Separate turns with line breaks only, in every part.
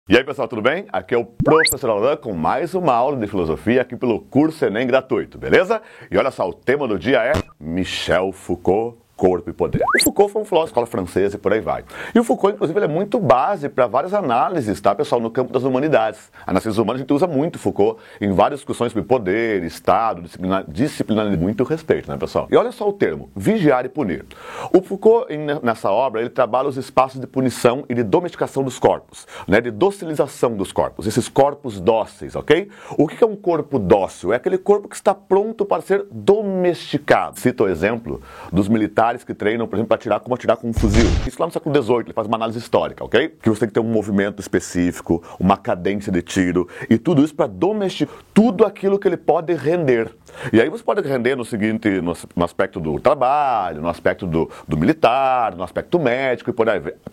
E aí pessoal, tudo bem? Aqui é o Professor Alain com mais uma aula de filosofia aqui pelo curso Enem gratuito, beleza? E olha só, o tema do dia é Michel Foucault, Corpo e Poder. O Foucault foi um filósofo da escola francesa e por aí vai. E o Foucault, inclusive, ele é muito base para várias análises, tá, pessoal, no campo das humanidades. A ciências humanas a gente usa muito Foucault em várias discussões sobre poder, Estado, disciplinaridade, muito respeito, né, pessoal? E olha só o termo, vigiar e punir. O Foucault, nessa obra, ele trabalha os espaços de punição e de domesticação dos corpos, né, de docilização dos corpos, esses corpos dóceis, ok? O que é um corpo dócil? É aquele corpo que está pronto para ser domesticado. Cito o exemplo dos militares que treinam, por exemplo, para atirar como atirar com um fuzil. Isso lá no século XVIII, ele faz uma análise histórica, ok? Que você tem que ter um movimento específico, uma cadência de tiro, e tudo isso para domesticar tudo aquilo que ele pode render. E aí você pode render no seguinte, no aspecto do trabalho, no aspecto do militar, no aspecto médico e por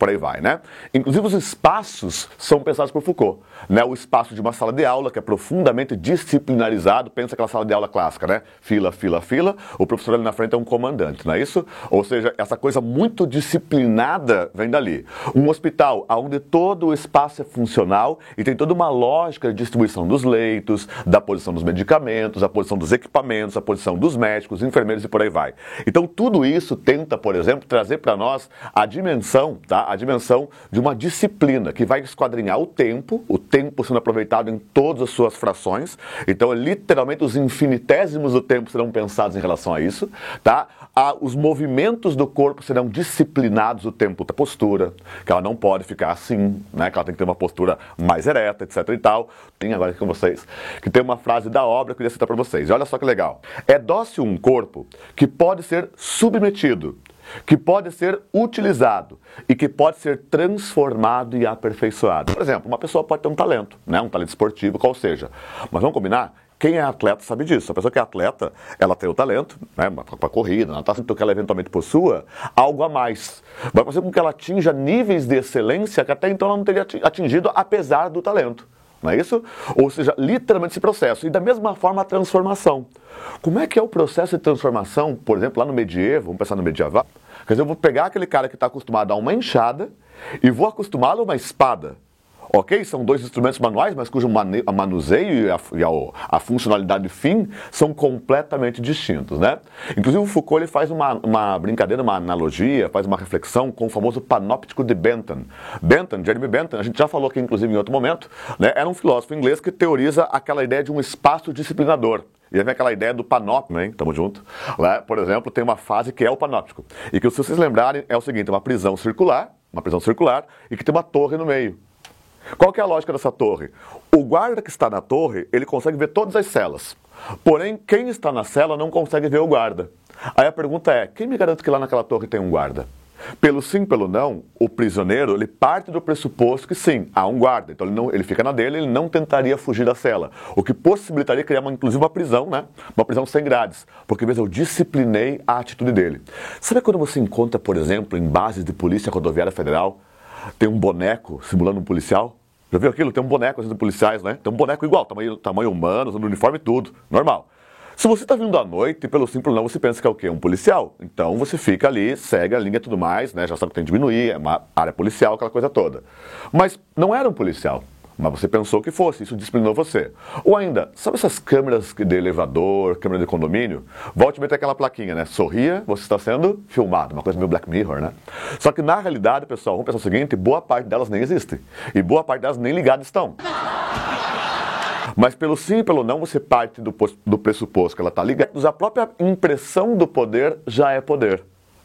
aí vai, né? Inclusive os espaços são pensados por Foucault, né? O espaço de uma sala de aula que é profundamente disciplinarizado, pensa aquela sala de aula clássica, né? Fila, fila, fila, o professor ali na frente é um comandante, não é isso? Ou seja, essa coisa muito disciplinada vem dali. Um hospital onde todo o espaço é funcional e tem toda uma lógica de distribuição dos leitos, da posição dos medicamentos, a posição dos equipamentos, a posição dos médicos, enfermeiros e por aí vai. Então tudo isso tenta, por exemplo, trazer para nós a dimensão, tá? A dimensão de uma disciplina que vai esquadrinhar o tempo sendo aproveitado em todas as suas frações. Então, literalmente, os infinitésimos do tempo serão pensados em relação a isso, tá? Os movimentos do corpo serão disciplinados o tempo da postura, que ela não pode ficar assim, né? Que ela tem que ter uma postura mais ereta, etc e tal. Tem agora aqui com vocês, que tem uma frase da obra que eu queria citar para vocês. E olha só que legal. É dócil um corpo que pode ser submetido, que pode ser utilizado e que pode ser transformado e aperfeiçoado. Por exemplo, uma pessoa pode ter um talento, né? Um talento esportivo, qual seja. Mas vamos combinar? Quem é atleta sabe disso. A pessoa que é atleta, ela tem o talento, né, para corrida, ela que ela eventualmente possua algo a mais. Vai fazer com que ela atinja níveis de excelência que até então ela não teria atingido, apesar do talento. Não é isso? Ou seja, literalmente esse processo. E da mesma forma a transformação. Como é que é o processo de transformação, por exemplo, lá no medievo, vamos pensar no medieval? Quer dizer, eu vou pegar aquele cara que está acostumado a uma enxada e vou acostumá-lo a uma espada. Ok? São dois instrumentos manuais, mas cujo manuseio e a funcionalidade fim são completamente distintos, né? Inclusive o Foucault ele faz uma brincadeira, uma analogia, faz uma reflexão com o famoso panóptico de Bentham. Jeremy Bentham, a gente já falou aqui inclusive em outro momento, né? Era um filósofo inglês que teoriza aquela ideia de um espaço disciplinador. E aí vem aquela ideia do panóptico, hein? Tamo junto. Lá, por exemplo, tem uma fase que é o panóptico. E que, se vocês lembrarem, é o seguinte, uma prisão circular e que tem uma torre no meio. Qual que é a lógica dessa torre? O guarda que está na torre, ele consegue ver todas as celas. Porém, quem está na cela não consegue ver o guarda. Aí a pergunta é, quem me garante que lá naquela torre tem um guarda? Pelo sim, pelo não, o prisioneiro, ele parte do pressuposto que sim, há um guarda. Então ele fica na dele, ele não tentaria fugir da cela. O que possibilitaria criar, inclusive, uma prisão, né? Uma prisão sem grades. Porque, às vezes, eu disciplinei a atitude dele. Sabe quando você encontra, por exemplo, em bases de polícia rodoviária federal, tem um boneco simulando um policial? Já viu aquilo? Tem um boneco assim, de policiais, né? Tem um boneco igual, tamanho humano, no uniforme e tudo, normal. Se você está vindo à noite, pelo simples não, você pensa que é o quê? Um policial. Então você fica ali, segue a linha e tudo mais, né? Já sabe que tem que diminuir, é uma área policial, aquela coisa toda. Mas não era um policial. Mas você pensou que fosse, isso disciplinou você. Ou ainda, sabe essas câmeras de elevador, câmera de condomínio? Volte a meter aquela plaquinha, né? Sorria, você está sendo filmado. Uma coisa meio Black Mirror, né? Só que na realidade, pessoal, vamos pensar o seguinte, boa parte delas nem existe. E boa parte delas nem ligadas estão. Mas pelo sim e pelo não, você parte do pressuposto que ela está ligada. A própria impressão do poder já é poder.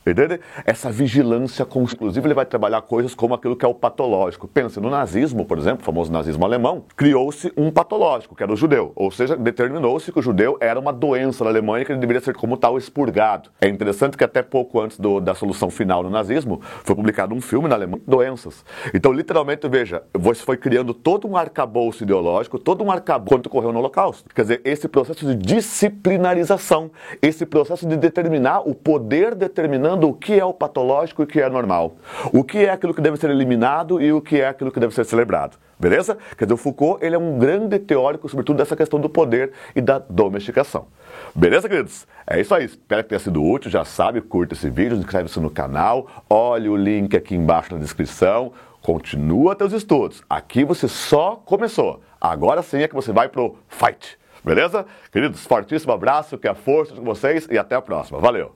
Entende? Essa vigilância, inclusive, ele vai trabalhar coisas como aquilo que é o patológico. Pensa, no nazismo, por exemplo, o famoso nazismo alemão, criou-se um patológico, que era o judeu. Ou seja, determinou-se que o judeu era uma doença na Alemanha que ele deveria ser como tal expurgado. É interessante que até pouco antes da solução final do nazismo, foi publicado um filme na Alemanha, Doenças. Então, literalmente, veja, você foi criando todo um arcabouço ideológico, todo um arcabouço quanto ocorreu no Holocausto. Quer dizer, esse processo de disciplinarização, esse processo de determinar o poder determinando o que é o patológico e o que é normal. O que é aquilo que deve ser eliminado e o que é aquilo que deve ser celebrado. Beleza? Quer dizer, o Foucault ele é um grande teórico, sobretudo, dessa questão do poder e da domesticação. Beleza, queridos? É isso aí. Espero que tenha sido útil. Já sabe, curta esse vídeo, inscreve-se no canal, olhe o link aqui embaixo na descrição. continua teus estudos. Aqui você só começou. Agora sim é que você vai pro fight. Beleza? Queridos, fortíssimo abraço, que a força com vocês e até a próxima. Valeu!